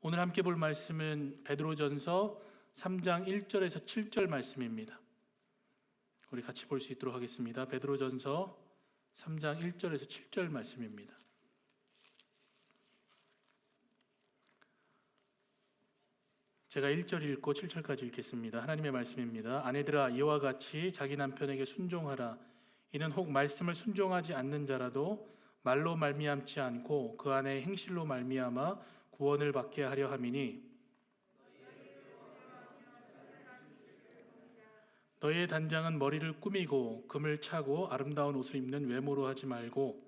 오늘 함께 볼 말씀은 베드로전서 3장 1절에서 7절 말씀입니다. 우리 같이 볼 수 있도록 하겠습니다. 베드로전서 3장 1절에서 7절 말씀입니다. 제가 1절 읽고 7절까지 읽겠습니다. 하나님의 말씀입니다. 아내들아, 이와 같이 자기 남편에게 순종하라. 이는 혹 말씀을 순종하지 않는 자라도 말로 말미암지 않고 그 안에 행실로 말미암아 구원을 받게 하려 함이니, 너희의 단장은 머리를 꾸미고 금을 차고 아름다운 옷을 입는 외모로 하지 말고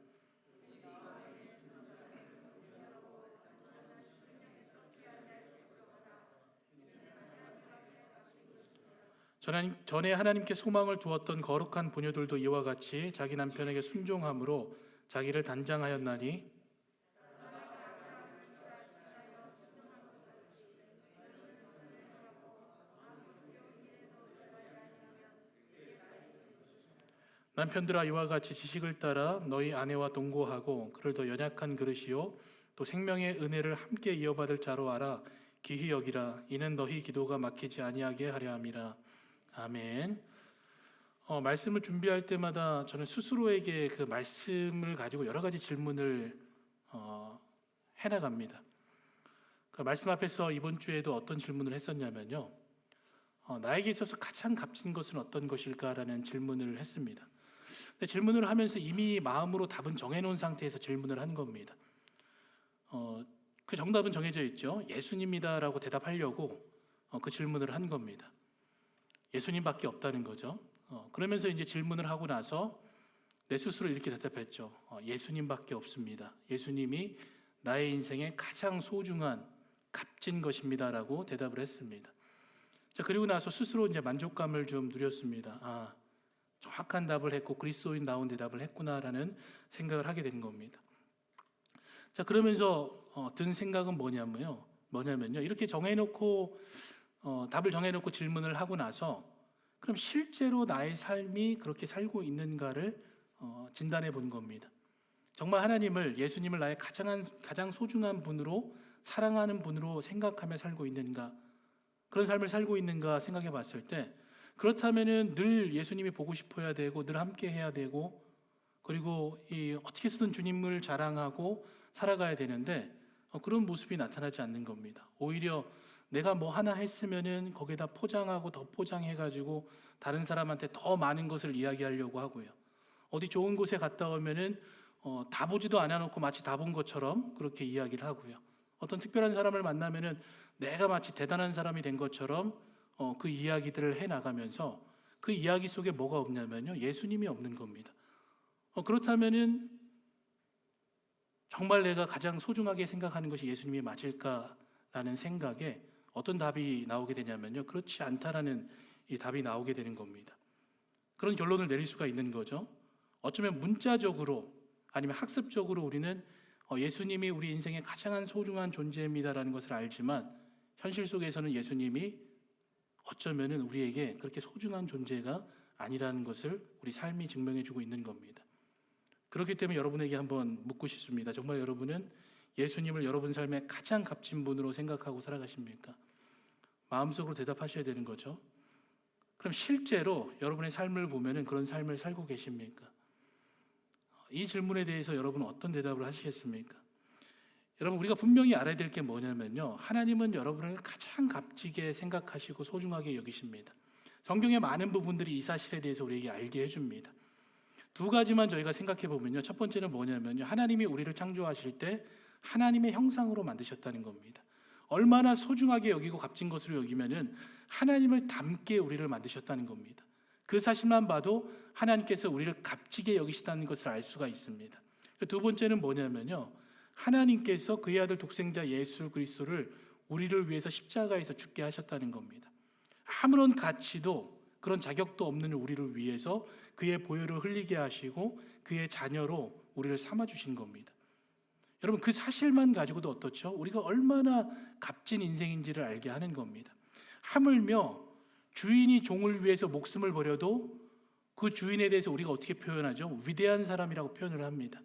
전에 하나님께 소망을 두었던 거룩한 부녀들도 이와 같이 자기 남편에게 순종함으로 자기를 단장하였나니, 남편들아, 이와 같이 지식을 따라 너희 아내와 동거하고 그를 더 연약한 그릇이요 또 생명의 은혜를 함께 이어받을 자로 알아 기히 여기라. 이는 너희 기도가 막히지 아니하게 하려 함이라. 아멘. 말씀을 준비할 때마다 저는 스스로에게 그 말씀을 가지고 여러 가지 질문을 해나갑니다. 그 말씀 앞에서 이번 주에도 어떤 질문을 했었냐면요, 나에게 있어서 가장 값진 것은 어떤 것일까라는 질문을 했습니다. 근데 질문을 하면서 이미 마음으로 답은 정해놓은 상태에서 질문을 한 겁니다. 그 정답은 정해져 있죠. 예수님이다라고 대답하려고 그 질문을 한 겁니다. 예수님밖에 없다는 거죠. 그러면서 이제 질문을 하고 나서 내 스스로 이렇게 대답했죠. 예수님밖에 없습니다. 예수님이 나의 인생의 가장 소중한 값진 것입니다라고 대답을 했습니다. 자, 그리고 나서 스스로 이제 만족감을 좀 누렸습니다. 정확한 답을 했고 그리스도인다운 대답을 했구나라는 생각을 하게 된 겁니다. 자, 그러면서 든 생각은 뭐냐면요, 이렇게 정해놓고 답을 정해놓고 질문을 하고 나서 그럼 실제로 나의 삶이 그렇게 살고 있는가를 진단해 본 겁니다. 정말 하나님을, 예수님을 나의 가장 소중한 분으로, 사랑하는 분으로 생각하며 살고 있는가, 그런 삶을 살고 있는가 생각해 봤을 때, 그렇다면은 늘 예수님이 보고 싶어야 되고 늘 함께 해야 되고, 그리고 어떻게 해서든 주님을 자랑하고 살아가야 되는데 그런 모습이 나타나지 않는 겁니다. 오히려 내가 뭐 하나 했으면은 거기에다 포장하고 더 포장해가지고 다른 사람한테 더 많은 것을 이야기하려고 하고요. 어디 좋은 곳에 갔다 오면은 다 보지도 않아놓고 마치 다 본 것처럼 그렇게 이야기를 하고요. 어떤 특별한 사람을 만나면은 내가 마치 대단한 사람이 된 것처럼 그 이야기들을 해 나가면서 그 이야기 속에 뭐가 없냐면요, 예수님이 없는 겁니다. 그렇다면은 정말 내가 가장 소중하게 생각하는 것이 예수님이 맞을까라는 생각에 어떤 답이 나오게 되냐면요, 그렇지 않다라는 이 답이 나오게 되는 겁니다. 그런 결론을 내릴 수가 있는 거죠. 어쩌면 문자적으로 아니면 학습적으로 우리는 예수님이 우리 인생의 가장 소중한 존재입니다라는 것을 알지만 현실 속에서는 예수님이 어쩌면은 우리에게 그렇게 소중한 존재가 아니라는 것을 우리 삶이 증명해주고 있는 겁니다. 그렇기 때문에 여러분에게 한번 묻고 싶습니다. 정말 여러분은 예수님을 여러분 삶의 가장 값진 분으로 생각하고 살아가십니까? 마음속으로 대답하셔야 되는 거죠. 그럼 실제로 여러분의 삶을 보면은 그런 삶을 살고 계십니까? 이 질문에 대해서 여러분은 어떤 대답을 하시겠습니까? 여러분, 우리가 분명히 알아야 될 게 뭐냐면요, 하나님은 여러분을 가장 값지게 생각하시고 소중하게 여기십니다. 성경의 많은 부분들이 이 사실에 대해서 우리에게 알게 해줍니다. 두 가지만 저희가 생각해 보면요, 첫 번째는 뭐냐면요, 하나님이 우리를 창조하실 때 하나님의 형상으로 만드셨다는 겁니다. 얼마나 소중하게 여기고 값진 것으로 여기면은 하나님을 닮게 우리를 만드셨다는 겁니다. 그 사실만 봐도 하나님께서 우리를 값지게 여기시다는 것을 알 수가 있습니다. 두 번째는 뭐냐면요, 하나님께서 그의 아들 독생자 예수 그리스도를 우리를 위해서 십자가에서 죽게 하셨다는 겁니다. 아무런 가치도 그런 자격도 없는 우리를 위해서 그의 보혈을 흘리게 하시고 그의 자녀로 우리를 삼아주신 겁니다. 여러분, 그 사실만 가지고도 어떻죠? 우리가 얼마나 값진 인생인지를 알게 하는 겁니다. 하물며 주인이 종을 위해서 목숨을 버려도 그 주인에 대해서 우리가 어떻게 표현하죠? 위대한 사람이라고 표현을 합니다.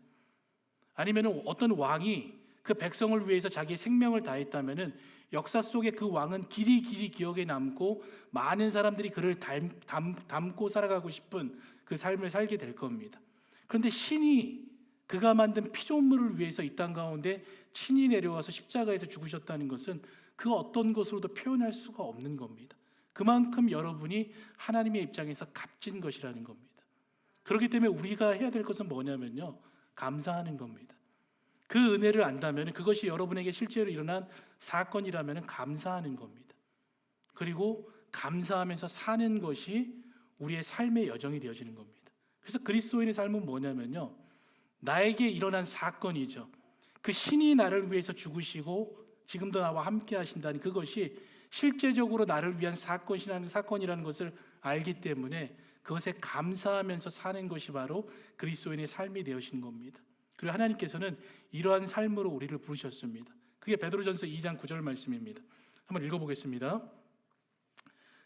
아니면 어떤 왕이 그 백성을 위해서 자기의 생명을 다했다면은 역사 속에 그 왕은 길이 기억에 남고 많은 사람들이 그를 닮고 살아가고 싶은 그 삶을 살게 될 겁니다. 그런데 신이 그가 만든 피조물을 위해서 이 땅 가운데 친히 내려와서 십자가에서 죽으셨다는 것은 그 어떤 것으로도 표현할 수가 없는 겁니다. 그만큼 여러분이 하나님의 입장에서 값진 것이라는 겁니다. 그렇기 때문에 우리가 해야 될 것은 뭐냐면요, 감사하는 겁니다. 그 은혜를 안다면 그것이 여러분에게 실제로 일어난 사건이라면 감사하는 겁니다. 그리고 감사하면서 사는 것이 우리의 삶의 여정이 되어지는 겁니다. 그래서 그리스도인의 삶은 뭐냐면요, 나에게 일어난 사건이죠. 그 신이 나를 위해서 죽으시고 지금도 나와 함께 하신다는 그것이 실제적으로 나를 위한 사건이라는 것을 알기 때문에 그것에 감사하면서 사는 것이 바로 그리스도인의 삶이 되어진 겁니다. 그리고 하나님께서는 이러한 삶으로 우리를 부르셨습니다. 그게 베드로전서 2장 9절 말씀입니다. 한번 읽어보겠습니다.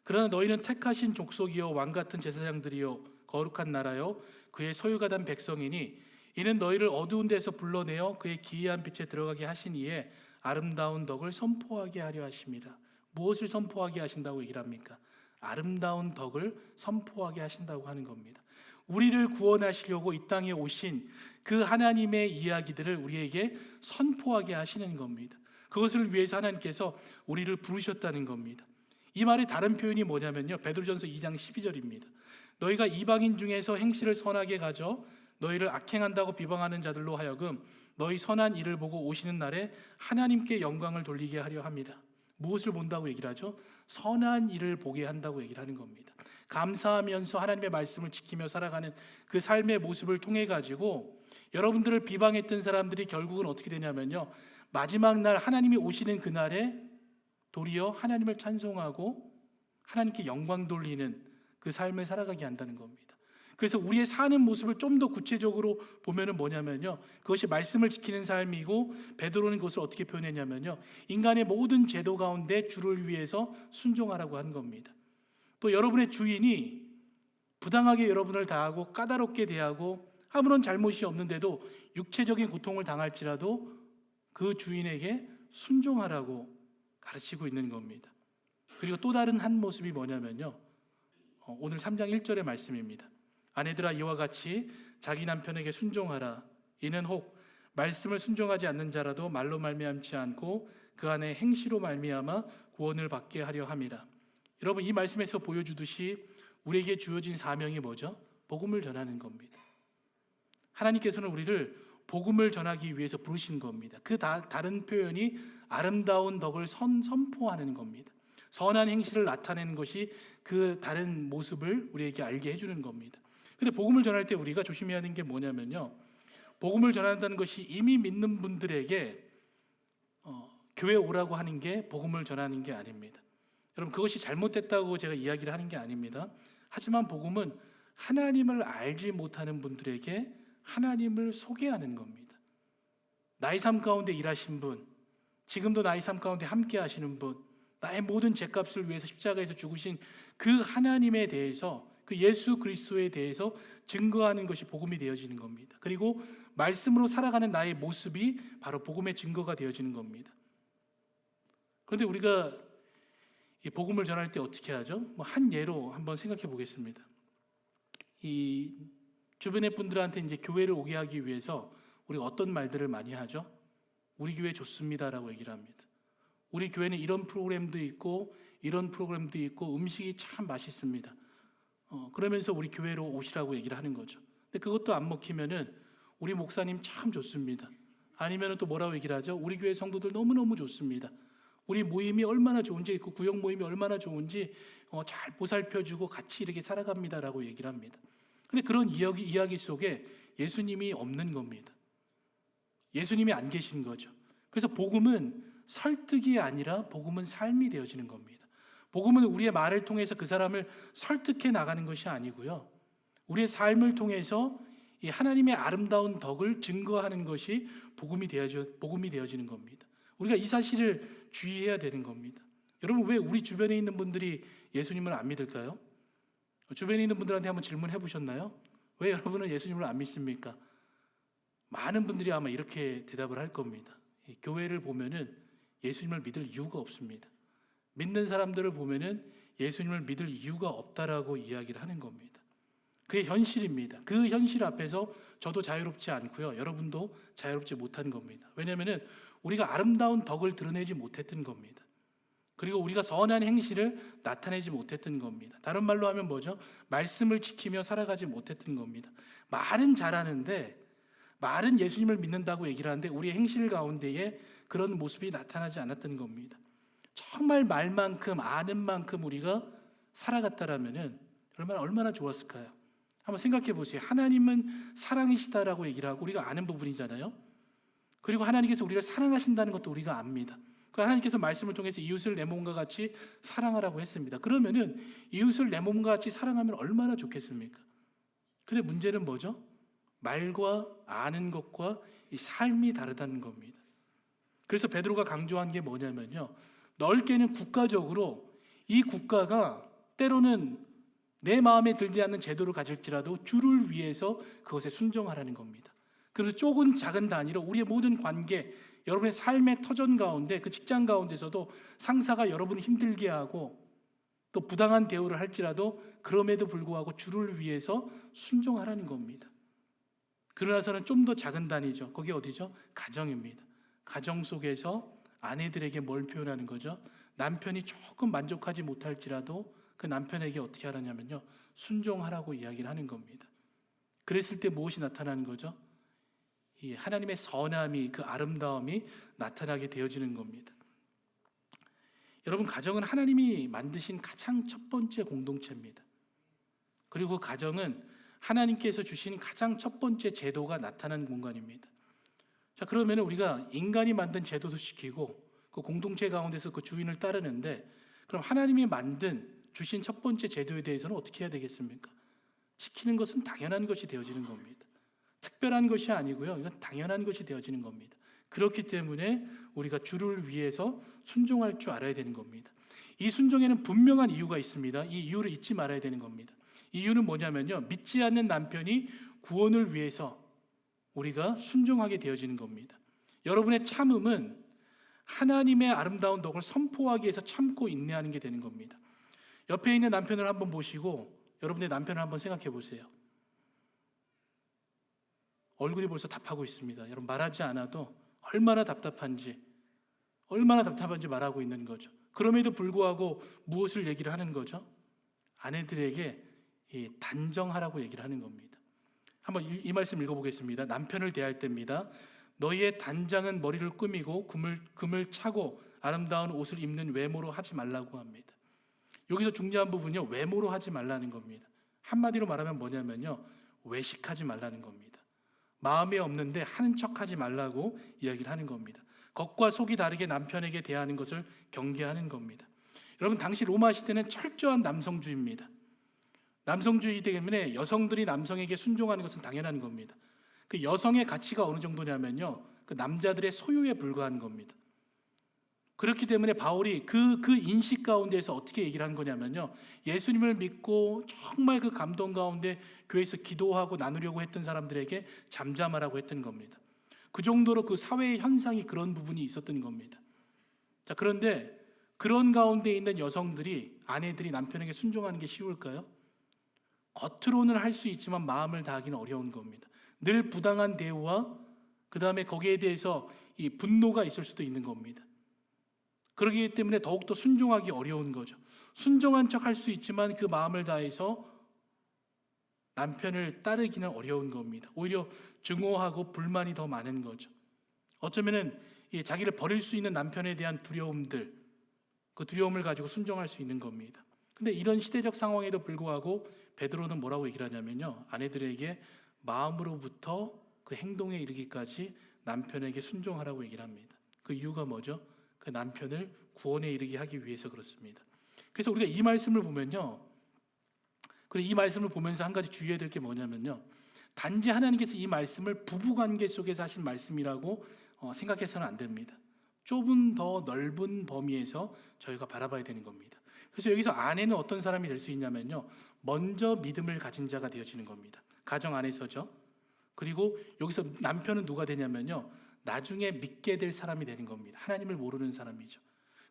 그러나 너희는 택하신 족속이요 왕 같은 제사장들이요 거룩한 나라요 그의 소유가 된 백성이니 이는 너희를 어두운 데서 불러내어 그의 기이한 빛에 들어가게 하신 이에 아름다운 덕을 선포하게 하려 하심이라. 무엇을 선포하게 하신다고 얘기를 합니까? 아름다운 덕을 선포하게 하신다고 하는 겁니다. 우리를 구원하시려고 이 땅에 오신 그 하나님의 이야기들을 우리에게 선포하게 하시는 겁니다. 그것을 위해서 하나님께서 우리를 부르셨다는 겁니다. 이 말의 다른 표현이 뭐냐면요, 베드로전서 2장 12절입니다. 너희가 이방인 중에서 행실을 선하게 가져 너희를 악행한다고 비방하는 자들로 하여금 너희 선한 일을 보고 오시는 날에 하나님께 영광을 돌리게 하려 합니다. 무엇을 본다고 얘기를 하죠? 선한 일을 보게 한다고 얘기를 하는 겁니다. 감사하면서 하나님의 말씀을 지키며 살아가는 그 삶의 모습을 통해 가지고 여러분들을 비방했던 사람들이 결국은 어떻게 되냐면요, 마지막 날 하나님이 오시는 그날에 도리어 하나님을 찬송하고 하나님께 영광 돌리는 그 삶을 살아가게 한다는 겁니다. 그래서 우리의 사는 모습을 좀 더 구체적으로 보면은 뭐냐면요, 그것이 말씀을 지키는 삶이고, 베드로는 그것을 어떻게 표현했냐면요, 인간의 모든 제도 가운데 주를 위해서 순종하라고 하는 겁니다. 또 여러분의 주인이 부당하게 여러분을 대하고 까다롭게 대하고 아무런 잘못이 없는데도 육체적인 고통을 당할지라도 그 주인에게 순종하라고 가르치고 있는 겁니다. 그리고 또 다른 한 모습이 뭐냐면요, 오늘 3장 1절의 말씀입니다. 아내들아 이와 같이 자기 남편에게 순종하라. 이는 혹 말씀을 순종하지 않는 자라도 말로 말미암지 않고 그 안에 행시로 말미암아 구원을 받게 하려 함이라. 여러분, 이 말씀에서 보여주듯이 우리에게 주어진 사명이 뭐죠? 복음을 전하는 겁니다. 하나님께서는 우리를 복음을 전하기 위해서 부르신 겁니다. 그 다른 표현이 아름다운 덕을 선포하는 겁니다. 선한 행실을 나타내는 것이 그 다른 모습을 우리에게 알게 해주는 겁니다. 근데 복음을 전할 때 우리가 조심해야 하는 게 뭐냐면요, 복음을 전한다는 것이 이미 믿는 분들에게 교회 오라고 하는 게 복음을 전하는 게 아닙니다. 여러분, 그것이 잘못됐다고 제가 이야기를 하는 게 아닙니다. 하지만 복음은 하나님을 알지 못하는 분들에게 하나님을 소개하는 겁니다. 나의 삶 가운데 일하신 분, 지금도 나의 삶 가운데 함께 하시는 분, 나의 모든 죄값을 위해서 십자가에서 죽으신 그 하나님에 대해서, 그 예수 그리스도에 대해서 증거하는 것이 복음이 되어지는 겁니다. 그리고 말씀으로 살아가는 나의 모습이 바로 복음의 증거가 되어지는 겁니다. 그런데 우리가 이 복음을 전할 때 어떻게 하죠? 한 예로 한번 생각해 보겠습니다. 이 주변의 분들한테 이제 교회를 오게 하기 위해서 우리가 어떤 말들을 많이 하죠? 우리 교회 좋습니다라고 얘기를 합니다. 우리 교회는 이런 프로그램도 있고 이런 프로그램도 있고 음식이 참 맛있습니다. 그러면서 우리 교회로 오시라고 얘기를 하는 거죠. 근데 그것도 안 먹히면은 우리 목사님 참 좋습니다. 아니면은 또 뭐라고 얘기를 하죠? 우리 교회 성도들 너무너무 좋습니다. 우리 모임이 얼마나 좋은지, 그 구역 모임이 얼마나 좋은지 잘 보살펴주고 같이 이렇게 살아갑니다라고 얘기를 합니다. 근데 그런 이야기 속에 예수님이 없는 겁니다. 예수님이 안 계신 거죠. 그래서 복음은 설득이 아니라 복음은 삶이 되어지는 겁니다. 복음은 우리의 말을 통해서 그 사람을 설득해 나가는 것이 아니고요, 우리의 삶을 통해서 이 하나님의 아름다운 덕을 증거하는 것이 복음이 되어지는 겁니다. 우리가 이 사실을 주의해야 되는 겁니다. 여러분, 왜 우리 주변에 있는 분들이 예수님을 안 믿을까요? 주변에 있는 분들한테 한번 질문해 보셨나요? 왜 여러분은 예수님을 안 믿습니까? 많은 분들이 아마 이렇게 대답을 할 겁니다. 이 교회를 보면은 예수님을 믿을 이유가 없습니다. 믿는 사람들을 보면은 예수님을 믿을 이유가 없다라고 이야기를 하는 겁니다. 그게 현실입니다. 그 현실 앞에서 저도 자유롭지 않고요. 여러분도 자유롭지 못한 겁니다. 왜냐하면은 우리가 아름다운 덕을 드러내지 못했던 겁니다. 그리고 우리가 선한 행실을 나타내지 못했던 겁니다. 다른 말로 하면 뭐죠? 말씀을 지키며 살아가지 못했던 겁니다. 말은 잘하는데, 말은 예수님을 믿는다고 얘기를 하는데 우리의 행실 가운데에 그런 모습이 나타나지 않았던 겁니다. 정말 말만큼 아는 만큼 우리가 살아갔다라면은 얼마나 좋았을까요? 한번 생각해 보세요. 하나님은 사랑이시다라고 얘기를 하고 우리가 아는 부분이잖아요. 그리고 하나님께서 우리를 사랑하신다는 것도 우리가 압니다. 하나님께서 말씀을 통해서 이웃을 내 몸과 같이 사랑하라고 했습니다. 그러면은 이웃을 내 몸과 같이 사랑하면 얼마나 좋겠습니까? 근데 문제는 뭐죠? 말과 아는 것과 이 삶이 다르다는 겁니다. 그래서 베드로가 강조한 게 뭐냐면요, 넓게는 국가적으로 이 국가가 때로는 내 마음에 들지 않는 제도를 가질지라도 주를 위해서 그것에 순종하라는 겁니다. 그래서 조금 작은 단위로 우리의 모든 관계, 여러분의 삶의 터전 가운데, 그 직장 가운데서도 상사가 여러분을 힘들게 하고 또 부당한 대우를 할지라도 그럼에도 불구하고 주를 위해서 순종하라는 겁니다. 그러나서는 좀 더 작은 단위죠. 그게 어디죠? 가정입니다. 가정 속에서 아내들에게 뭘 표현하는 거죠? 남편이 조금 만족하지 못할지라도 그 남편에게 어떻게 하라냐면요, 순종하라고 이야기를 하는 겁니다. 그랬을 때 무엇이 나타나는 거죠? 이 하나님의 선함이, 그 아름다움이 나타나게 되어지는 겁니다. 여러분, 가정은 하나님이 만드신 가장 첫 번째 공동체입니다. 그리고 가정은 하나님께서 주신 가장 첫 번째 제도가 나타나는 공간입니다. 자, 그러면 우리가 인간이 만든 제도도 지키고 그 공동체 가운데서 그 주인을 따르는데, 그럼 하나님이 주신 첫 번째 제도에 대해서는 어떻게 해야 되겠습니까? 지키는 것은 당연한 것이 되어지는 겁니다. 특별한 것이 아니고요, 이건 당연한 것이 되어지는 겁니다. 그렇기 때문에 우리가 주를 위해서 순종할 줄 알아야 되는 겁니다. 이 순종에는 분명한 이유가 있습니다. 이 이유를 잊지 말아야 되는 겁니다. 이 이유는 뭐냐면요, 믿지 않는 남편이 구원을 위해서 우리가 순종하게 되어지는 겁니다. 여러분의 참음은 하나님의 아름다운 덕을 선포하기 위해서 참고 인내하는 게 되는 겁니다. 옆에 있는 남편을 한번 보시고 여러분의 남편을 한번 생각해 보세요. 얼굴이 벌써 답하고 있습니다. 여러분, 말하지 않아도 얼마나 답답한지 말하고 있는 거죠. 그럼에도 불구하고 무엇을 얘기를 하는 거죠? 아내들에게 단정하라고 얘기를 하는 겁니다. 한번 이 말씀 읽어보겠습니다. 남편을 대할 때입니다. 너희의 단장은 머리를 꾸미고 금을 차고 아름다운 옷을 입는 외모로 하지 말라고 합니다. 여기서 중요한 부분이요, 외모로 하지 말라는 겁니다. 한마디로 말하면 뭐냐면요, 외식하지 말라는 겁니다. 마음에 없는데 하는 척하지 말라고 이야기를 하는 겁니다. 겉과 속이 다르게 남편에게 대하는 것을 경계하는 겁니다. 여러분, 당시 로마 시대는 철저한 남성주의입니다. 남성주의 때문에 여성들이 남성에게 순종하는 것은 당연한 겁니다. 그 여성의 가치가 어느 정도냐면요, 그 남자들의 소유에 불과한 겁니다. 그렇기 때문에 바울이 그 인식 가운데서 어떻게 얘기를 한 거냐면요, 예수님을 믿고 정말 그 감동 가운데 교회에서 기도하고 나누려고 했던 사람들에게 잠잠하라고 했던 겁니다. 그 정도로 그 사회의 현상이 그런 부분이 있었던 겁니다. 자, 그런데 그런 가운데 있는 여성들이, 아내들이 남편에게 순종하는 게 쉬울까요? 겉으로는 할 수 있지만 마음을 다하기는 어려운 겁니다. 늘 부당한 대우와 그 다음에 거기에 대해서 이 분노가 있을 수도 있는 겁니다. 그렇기 때문에 더욱더 순종하기 어려운 거죠. 순종한 척 할 수 있지만 그 마음을 다해서 남편을 따르기는 어려운 겁니다. 오히려 증오하고 불만이 더 많은 거죠. 어쩌면은 자기를 버릴 수 있는 남편에 대한 두려움들, 그 두려움을 가지고 순종할 수 있는 겁니다. 근데 이런 시대적 상황에도 불구하고 베드로는 뭐라고 얘기를 하냐면요, 아내들에게 마음으로부터 그 행동에 이르기까지 남편에게 순종하라고 얘기를 합니다. 그 이유가 뭐죠? 그 남편을 구원에 이르게 하기 위해서 그렇습니다. 그래서 우리가 이 말씀을 보면요, 그리고 이 말씀을 보면서 한 가지 주의해야 될 게 뭐냐면요, 단지 하나님께서 이 말씀을 부부관계 속에서 하신 말씀이라고 생각해서는 안 됩니다. 좁은 더 넓은 범위에서 저희가 바라봐야 되는 겁니다. 그래서 여기서 아내는 어떤 사람이 될 수 있냐면요, 먼저 믿음을 가진 자가 되어지는 겁니다. 가정 안에서죠. 그리고 여기서 남편은 누가 되냐면요, 나중에 믿게 될 사람이 되는 겁니다. 하나님을 모르는 사람이죠.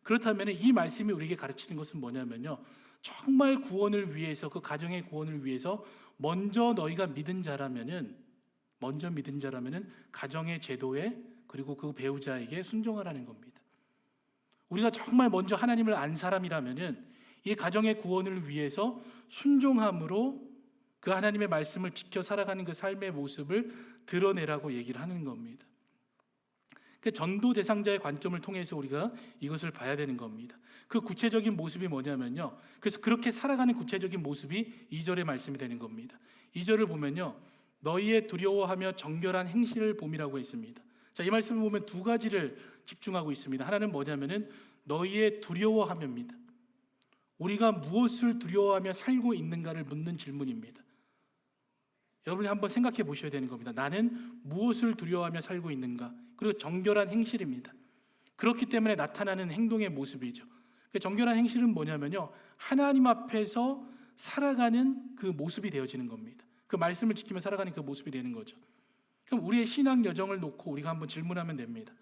그렇다면 이 말씀이 우리에게 가르치는 것은 뭐냐면요, 정말 구원을 위해서, 그 가정의 구원을 위해서 먼저 너희가 믿은 자라면은 가정의 제도에, 그리고 그 배우자에게 순종하라는 겁니다. 우리가 정말 먼저 하나님을 안 사람이라면은 이 가정의 구원을 위해서 순종함으로 그 하나님의 말씀을 지켜 살아가는 그 삶의 모습을 드러내라고 얘기를 하는 겁니다. 그 전도 대상자의 관점을 통해서 우리가 이것을 봐야 되는 겁니다. 그 구체적인 모습이 뭐냐면요, 그래서 그렇게 살아가는 구체적인 모습이 2절의 말씀이 되는 겁니다. 2절을 보면요, 너희의 두려워하며 정결한 행실을 봄이라고 했습니다. 자, 이 말씀을 보면 두 가지를 집중하고 있습니다. 하나는 뭐냐면은 너희의 두려워하며입니다. 우리가 무엇을 두려워하며 살고 있는가를 묻는 질문입니다. 여러분이 한번 생각해 보셔야 되는 겁니다. 나는 무엇을 두려워하며 살고 있는가? 그리고 정결한 행실입니다. 그렇기 때문에 나타나는 행동의 모습이죠. 그 정결한 행실은 뭐냐면요, 하나님 앞에서 살아가는 그 모습이 되어지는 겁니다. 그 말씀을 지키며 살아가는 그 모습이 되는 거죠. 그럼 우리의 신앙 여정을 놓고 우리가 한번 질문하면 됩니다.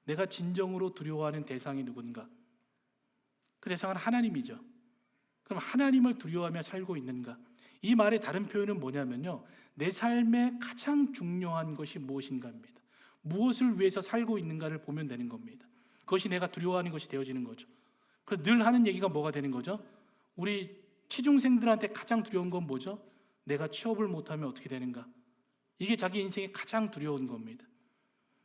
내가 진정으로 두려워하는 대상이 누군가? 그 대상은 하나님이죠. 그럼 하나님을 두려워하며 살고 있는가? 이 말의 다른 표현은 뭐냐면요, 내 삶에 가장 중요한 것이 무엇인가입니다. 무엇을 위해서 살고 있는가를 보면 되는 겁니다. 그것이 내가 두려워하는 것이 되어지는 거죠. 늘 하는 얘기가 뭐가 되는 거죠? 우리 취중생들한테 가장 두려운 건 뭐죠? 내가 취업을 못하면 어떻게 되는가? 이게 자기 인생에 가장 두려운 겁니다.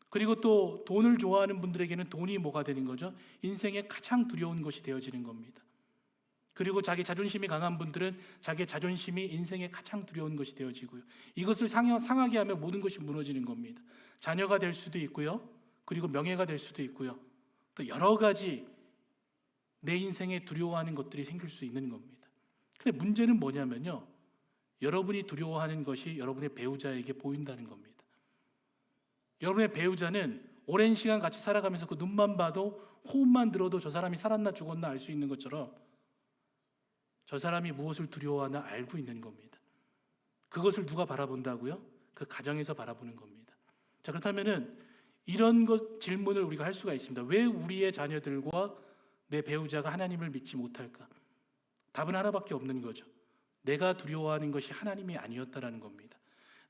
그리고 또 돈을 좋아하는 분들에게는 돈이 뭐가 되는 거죠? 인생에 가장 두려운 것이 되어지는 겁니다. 그리고 자기 자존심이 강한 분들은 자기 자존심이 인생에 가장 두려운 것이 되어지고요. 이것을 상하게 하면 모든 것이 무너지는 겁니다. 자녀가 될 수도 있고요. 그리고 명예가 될 수도 있고요. 또 여러 가지 내 인생에 두려워하는 것들이 생길 수 있는 겁니다. 근데 문제는 뭐냐면요, 여러분이 두려워하는 것이 여러분의 배우자에게 보인다는 겁니다. 여러분의 배우자는 오랜 시간 같이 살아가면서 그 눈만 봐도, 호흡만 들어도 저 사람이 살았나 죽었나 알 수 있는 것처럼 저 사람이 무엇을 두려워하나 알고 있는 겁니다. 그것을 누가 바라본다고요? 그 가정에서 바라보는 겁니다. 자, 그렇다면은 이런 질문을 우리가 할 수가 있습니다. 왜 우리의 자녀들과 내 배우자가 하나님을 믿지 못할까? 답은 하나밖에 없는 거죠. 내가 두려워하는 것이 하나님이 아니었다라는 겁니다.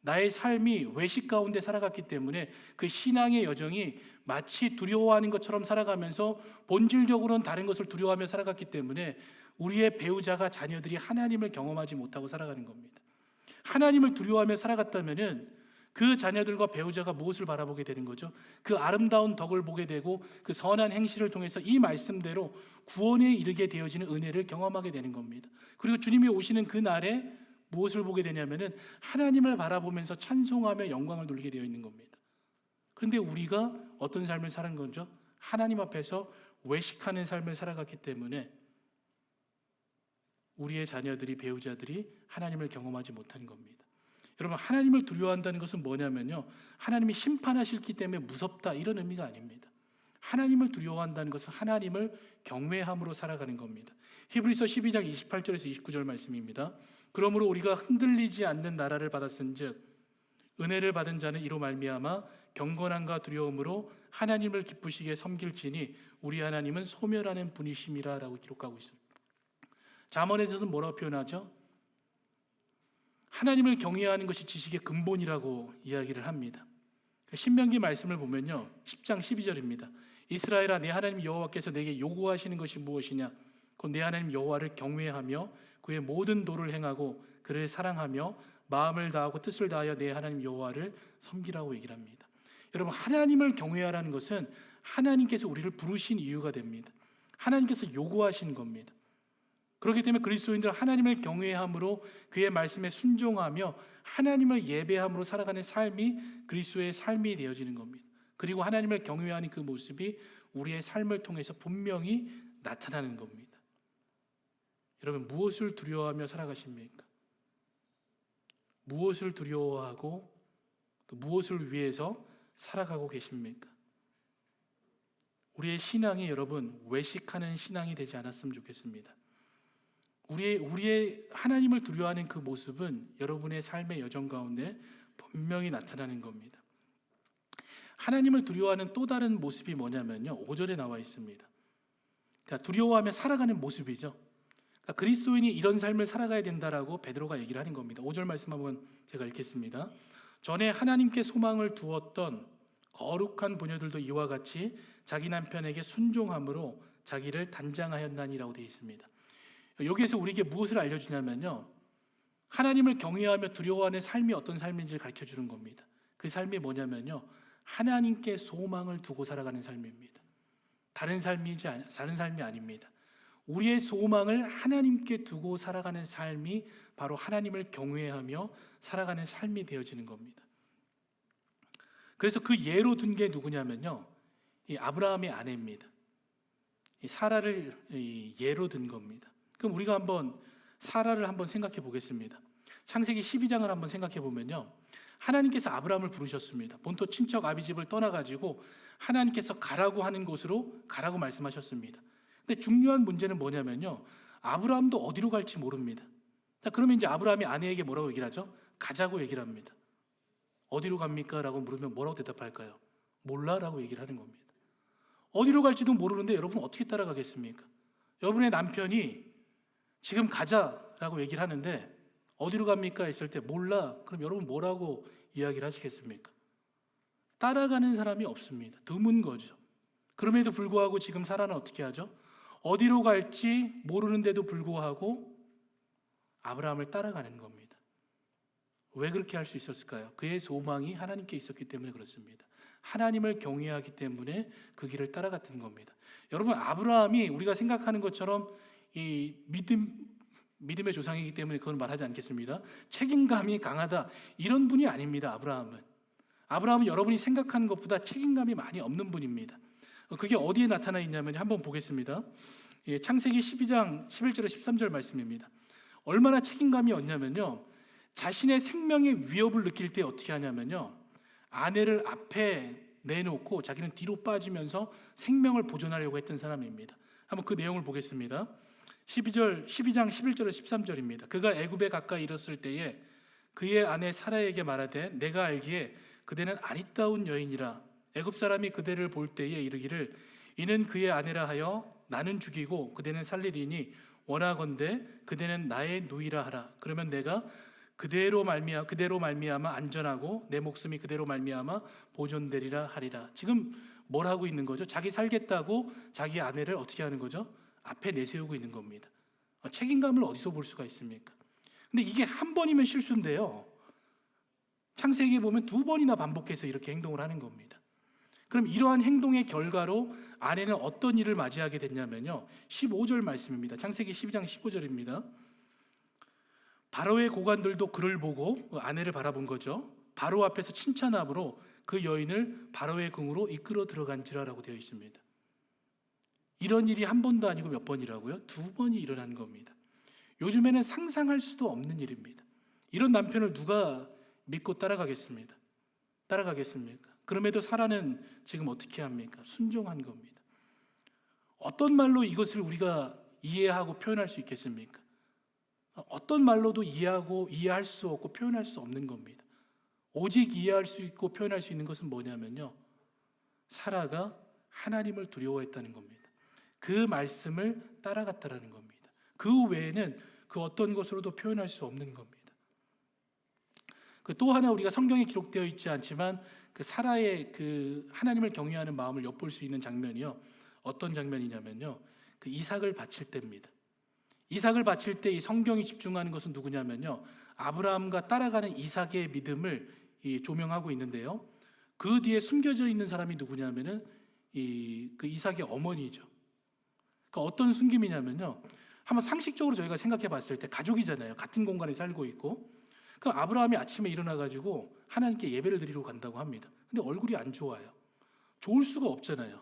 나의 삶이 외식 가운데 살아갔기 때문에 그 신앙의 여정이 마치 두려워하는 것처럼 살아가면서 본질적으로는 다른 것을 두려워하며 살아갔기 때문에 우리의 배우자가, 자녀들이 하나님을 경험하지 못하고 살아가는 겁니다. 하나님을 두려워하며 살아갔다면은 그 자녀들과 배우자가 무엇을 바라보게 되는 거죠? 그 아름다운 덕을 보게 되고 그 선한 행실을 통해서 이 말씀대로 구원에 이르게 되어지는 은혜를 경험하게 되는 겁니다. 그리고 주님이 오시는 그 날에 무엇을 보게 되냐면은 하나님을 바라보면서 찬송하며 영광을 돌리게 되어 있는 겁니다. 그런데 우리가 어떤 삶을 사는 거죠? 하나님 앞에서 외식하는 삶을 살아갔기 때문에 우리의 자녀들이, 배우자들이 하나님을 경험하지 못하는 겁니다. 여러분, 하나님을 두려워한다는 것은 뭐냐면요, 하나님이 심판하실기 때문에 무섭다, 이런 의미가 아닙니다. 하나님을 두려워한다는 것은 하나님을 경외함으로 살아가는 겁니다. 히브리서 12장 28절에서 29절 말씀입니다. 그러므로 우리가 흔들리지 않는 나라를 받았은즉 은혜를 받은 자는 이로 말미암아 경건함과 두려움으로 하나님을 기쁘시게 섬길지니 우리 하나님은 소멸하는 분이심이라 라고 기록하고 있습니다. 잠언에서는 뭐라고 표현하죠? 하나님을 경외하는 것이 지식의 근본이라고 이야기를 합니다. 신명기 말씀을 보면요, 10장 12절입니다. 이스라엘아, 내 하나님 여호와께서 내게 요구하시는 것이 무엇이냐? 곧 내 하나님 여호와를 경외하며 그의 모든 도를 행하고 그를 사랑하며 마음을 다하고 뜻을 다하여 내 하나님 여호와를 섬기라고 얘기를 합니다. 여러분, 하나님을 경외하라는 것은 하나님께서 우리를 부르신 이유가 됩니다. 하나님께서 요구하신 겁니다. 그렇기 때문에 그리스도인들은 하나님을 경외함으로 그의 말씀에 순종하며 하나님을 예배함으로 살아가는 삶이 그리스도의 삶이 되어지는 겁니다. 그리고 하나님을 경외하는 그 모습이 우리의 삶을 통해서 분명히 나타나는 겁니다. 여러분, 무엇을 두려워하며 살아가십니까? 무엇을 두려워하고 또 무엇을 위해서 살아가고 계십니까? 우리의 신앙이, 여러분, 외식하는 신앙이 되지 않았으면 좋겠습니다. 우리의 하나님을 두려워하는 그 모습은 여러분의 삶의 여정 가운데 분명히 나타나는 겁니다. 하나님을 두려워하는 또 다른 모습이 뭐냐면요, 5절에 나와 있습니다. 그러니까 두려워하며 살아가는 모습이죠. 그러니까 그리스도인이 이런 삶을 살아가야 된다라고 베드로가 얘기를 하는 겁니다. 5절 말씀 한번 제가 읽겠습니다. 전에 하나님께 소망을 두었던 거룩한 부녀들도 이와 같이 자기 남편에게 순종함으로 자기를 단장하였나니라고 되어 있습니다. 여기에서 우리에게 무엇을 알려주냐면요, 하나님을 경외하며 두려워하는 삶이 어떤 삶인지를 가르쳐주는 겁니다. 그 삶이 뭐냐면요, 하나님께 소망을 두고 살아가는 삶입니다. 다른 삶이 아닙니다. 우리의 소망을 하나님께 두고 살아가는 삶이 바로 하나님을 경외하며 살아가는 삶이 되어지는 겁니다. 그래서 그 예로 든 게 누구냐면요, 이 아브라함의 아내입니다. 이 사라를 예로 든 겁니다. 그럼 우리가 한번 사라를 한번 생각해 보겠습니다. 창세기 12장을 한번 생각해 보면요, 하나님께서 아브라함을 부르셨습니다. 본토 친척 아비집을 떠나가지고 하나님께서 가라고 하는 곳으로 가라고 말씀하셨습니다. 근데 중요한 문제는 뭐냐면요, 아브라함도 어디로 갈지 모릅니다. 자, 그러면 이제 아브라함이 아내에게 뭐라고 얘기를 하죠? 가자고 얘기를 합니다. 어디로 갑니까? 라고 물으면 뭐라고 대답할까요? 몰라라고 얘기를 하는 겁니다. 어디로 갈지도 모르는데 여러분 어떻게 따라가겠습니까? 여러분의 남편이 지금 가자라고 얘기를 하는데 어디로 갑니까? 했을 때 몰라. 그럼 여러분 뭐라고 이야기를 하시겠습니까? 따라가는 사람이 없습니다. 드문 거죠. 그럼에도 불구하고 지금 사라는 어떻게 하죠? 어디로 갈지 모르는데도 불구하고 아브라함을 따라가는 겁니다. 왜 그렇게 할 수 있었을까요? 그의 소망이 하나님께 있었기 때문에 그렇습니다. 하나님을 경외하기 때문에 그 길을 따라갔던 겁니다. 여러분, 아브라함이 우리가 생각하는 것처럼 이 믿음의 조상이기 때문에 그건 말하지 않겠습니다. 책임감이 강하다, 이런 분이 아닙니다. 아브라함은 여러분이 생각하는 것보다 책임감이 많이 없는 분입니다. 그게 어디에 나타나 있냐면 한번 보겠습니다. 창세기 12장 11절에 13절 말씀입니다. 얼마나 책임감이 없냐면요, 자신의 생명의 위협을 느낄 때 어떻게 하냐면요, 아내를 앞에 내놓고 자기는 뒤로 빠지면서 생명을 보존하려고 했던 사람입니다. 한번 그 내용을 보겠습니다. 12장 11절에 13절입니다. 그가 애굽에 가까이 이르렀을 때에 그의 아내 사라에게 말하되 내가 알기에 그대는 아리따운 여인이라 애굽 사람이 그대를 볼 때에 이르기를 이는 그의 아내라 하여 나는 죽이고 그대는 살리리니 원하건대 그대는 나의 누이라 하라. 그러면 내가 그대로 말미암아 안전하고 내 목숨이 그대로 말미암아 보존되리라 하리라. 지금 뭘 하고 있는 거죠? 자기 살겠다고 자기 아내를 어떻게 하는 거죠? 앞에 내세우고 있는 겁니다. 책임감을 어디서 볼 수가 있습니까? 근데 이게 한 번이면 실수인데요, 창세기에 보면 2번이나 반복해서 이렇게 행동을 하는 겁니다. 그럼 이러한 행동의 결과로 아내는 어떤 일을 맞이하게 됐냐면요, 15절 말씀입니다. 창세기 12장 15절입니다. 바로의 고관들도 그를 보고 아내를 바라본 거죠. 바로 앞에서 칭찬함으로 그 여인을 바로의 궁으로 이끌어 들어간지라라고 되어 있습니다. 이런 일이 한 번도 아니고 몇 번이라고요? 2번이 일어난 겁니다. 요즘에는 상상할 수도 없는 일입니다. 이런 남편을 누가 믿고 따라가겠습니까? 그럼에도 사라는 지금 어떻게 합니까? 순종한 겁니다. 어떤 말로 이것을 우리가 이해하고 표현할 수 있겠습니까? 어떤 말로도 이해할 수 없고 표현할 수 없는 겁니다. 오직 이해할 수 있고 표현할 수 있는 것은 뭐냐면요, 사라가 하나님을 두려워했다는 겁니다. 그 말씀을 따라갔다라는 겁니다. 그 외에는 그 어떤 것으로도 표현할 수 없는 겁니다. 또 하나 우리가 성경에 기록되어 있지 않지만 그 사라의 그 하나님을 경외하는 마음을 엿볼 수 있는 장면이요, 어떤 장면이냐면요, 그 이삭을 바칠 때입니다. 이삭을 바칠 때 이 성경이 집중하는 것은 누구냐면요, 아브라함과 따라가는 이삭의 믿음을 조명하고 있는데요, 그 뒤에 숨겨져 있는 사람이 누구냐면은 그 이삭의 어머니죠. 그러니까 어떤 숨김이냐면요, 한번 상식적으로 저희가 생각해 봤을 때 가족이잖아요. 같은 공간에 살고 있고. 그럼 아브라함이 아침에 일어나 가지고 하나님께 예배를 드리러 간다고 합니다. 근데 얼굴이 안 좋아요. 좋을 수가 없잖아요.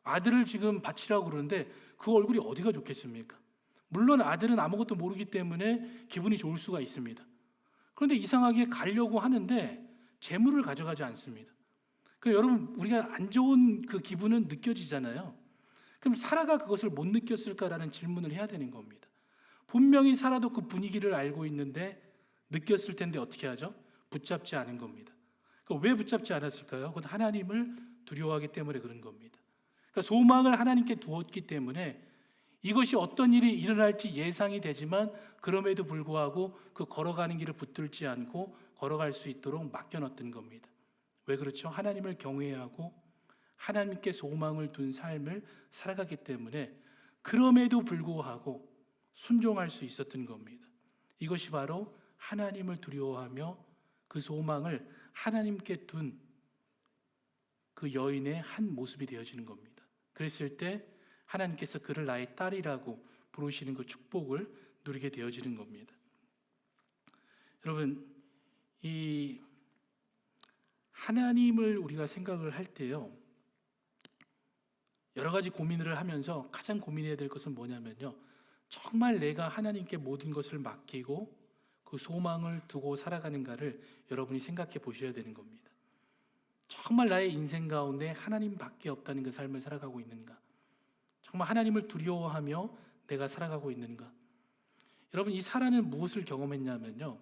아들을 지금 바치라고 그러는데 그 얼굴이 어디가 좋겠습니까? 물론 아들은 아무것도 모르기 때문에 기분이 좋을 수가 있습니다. 그런데 이상하게 가려고 하는데 재물을 가져가지 않습니다. 그럼 여러분, 우리가 안 좋은 그 기분은 느껴지잖아요. 그럼 사라가 그것을 못 느꼈을까라는 질문을 해야 되는 겁니다. 분명히 사라도 그 분위기를 알고 있는데 느꼈을 텐데 어떻게 하죠? 붙잡지 않은 겁니다. 왜 붙잡지 않았을까요? 그건 하나님을 두려워하기 때문에 그런 겁니다. 그러니까 소망을 하나님께 두었기 때문에 이것이 어떤 일이 일어날지 예상이 되지만 그럼에도 불구하고 그 걸어가는 길을 붙들지 않고 걸어갈 수 있도록 맡겨놨던 겁니다. 왜 그렇죠? 하나님을 경외하고 하나님께 소망을 둔 삶을 살아가기 때문에 그럼에도 불구하고 순종할 수 있었던 겁니다. 이것이 바로 하나님을 두려워하며 그 소망을 하나님께 둔 그 여인의 한 모습이 되어지는 겁니다. 그랬을 때 하나님께서 그를 나의 딸이라고 부르시는 그 축복을 누리게 되어지는 겁니다. 여러분, 이 하나님을 우리가 생각을 할 때요, 여러 가지 고민을 하면서 가장 고민해야 될 것은 뭐냐면요, 정말 내가 하나님께 모든 것을 맡기고 그 소망을 두고 살아가는가를 여러분이 생각해 보셔야 되는 겁니다. 정말 나의 인생 가운데 하나님밖에 없다는 그 삶을 살아가고 있는가? 정말 하나님을 두려워하며 내가 살아가고 있는가? 여러분, 이 사라는 무엇을 경험했냐면요,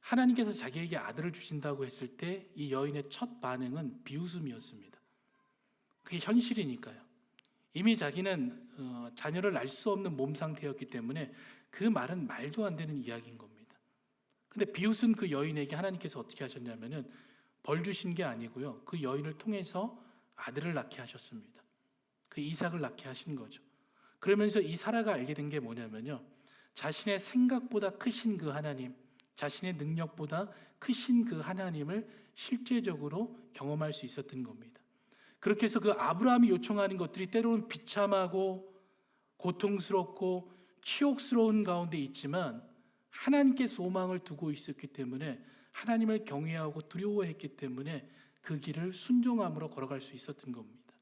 하나님께서 자기에게 아들을 주신다고 했을 때 이 여인의 첫 반응은 비웃음이었습니다. 그게 현실이니까요. 이미 자기는 자녀를 낳을 수 없는 몸 상태였기 때문에 그 말은 말도 안 되는 이야기인 겁니다. 근데 비웃은 그 여인에게 하나님께서 어떻게 하셨냐면은 벌 주신 게 아니고요, 그 여인을 통해서 아들을 낳게 하셨습니다. 그 이삭을 낳게 하신 거죠. 그러면서 이 사라가 알게 된 게 뭐냐면요, 자신의 생각보다 크신 그 하나님, 자신의 능력보다 크신 그 하나님을 실제적으로 경험할 수 있었던 겁니다. 그렇게 해서 그 아브라함이 요청하는 것들이 때로는 비참하고 고통스럽고 치욕스러운 가운데 있지만 하나님께 소망을 두고 있었기 때문에, 하나님을 경외하고 두려워했기 때문에 그 길을 순종함으로 걸어갈 수 있었던 겁니다.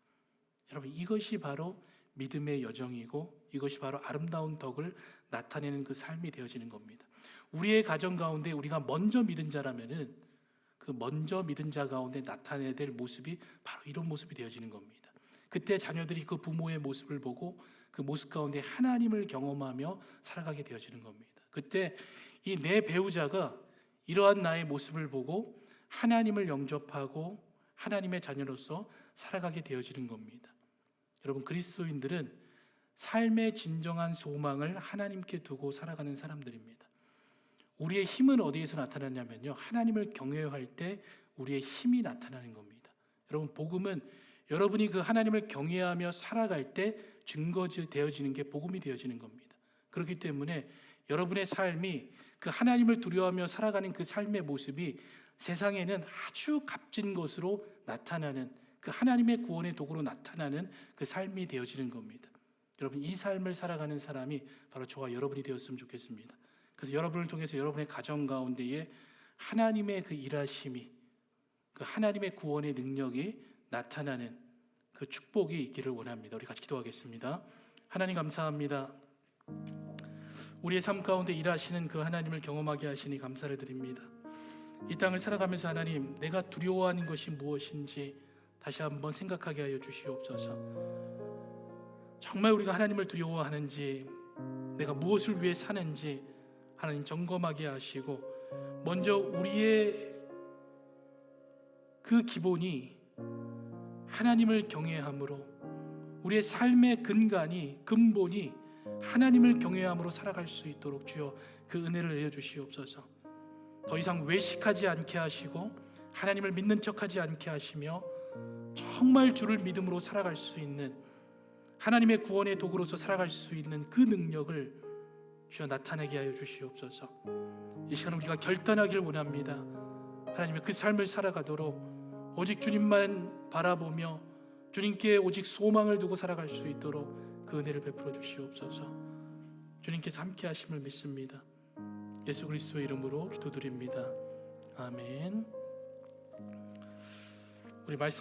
여러분, 이것이 바로 믿음의 여정이고 이것이 바로 아름다운 덕을 나타내는 그 삶이 되어지는 겁니다. 우리의 가정 가운데 우리가 먼저 믿은 자라면은 그 먼저 믿은 자 가운데 나타내야 될 모습이 바로 이런 모습이 되어지는 겁니다. 그때 자녀들이 그 부모의 모습을 보고 그 모습 가운데 하나님을 경험하며 살아가게 되어지는 겁니다. 그때 이 내 배우자가 이러한 나의 모습을 보고 하나님을 영접하고 하나님의 자녀로서 살아가게 되어지는 겁니다. 여러분, 그리스도인들은 삶의 진정한 소망을 하나님께 두고 살아가는 사람들입니다. 우리의 힘은 어디에서 나타나냐면요, 하나님을 경외할 때 우리의 힘이 나타나는 겁니다. 여러분, 복음은 여러분이 그 하나님을 경외하며 살아갈 때 증거되어지는 게 복음이 되어지는 겁니다. 그렇기 때문에 여러분의 삶이 그 하나님을 두려워하며 살아가는 그 삶의 모습이 세상에는 아주 값진 것으로 나타나는, 그 하나님의 구원의 도구로 나타나는 그 삶이 되어지는 겁니다. 여러분, 이 삶을 살아가는 사람이 바로 저와 여러분이 되었으면 좋겠습니다. 그래서 여러분을 통해서 여러분의 가정 가운데에 하나님의 그 일하심이, 그 하나님의 구원의 능력이 나타나는 그 축복이 있기를 원합니다. 우리 같이 기도하겠습니다. 하나님, 감사합니다. 우리의 삶 가운데 일하시는 그 하나님을 경험하게 하시니 감사를 드립니다. 이 땅을 살아가면서 하나님, 내가 두려워하는 것이 무엇인지 다시 한번 생각하게 하여 주시옵소서. 정말 우리가 하나님을 두려워하는지, 내가 무엇을 위해 사는지 하나님 점검하게 하시고, 먼저 우리의 그 기본이 하나님을 경외함으로, 우리의 삶의 근본이 하나님을 경외함으로 살아갈 수 있도록 주여 그 은혜를 내려주시옵소서. 더 이상 외식하지 않게 하시고 하나님을 믿는 척하지 않게 하시며 정말 주를 믿음으로 살아갈 수 있는, 하나님의 구원의 도구로서 살아갈 수 있는 그 능력을 주여 나타내게 하여 주시옵소서. 이 시간 우리가 결단하기를 원합니다. 하나님의 그 삶을 살아가도록 오직 주님만 바라보며 주님께 오직 소망을 두고 살아갈 수 있도록 그 은혜를 베풀어 주시옵소서. 주님께서 함께 하심을 믿습니다. 예수 그리스도의 이름으로 기도드립니다. 아멘. 우리 말씀을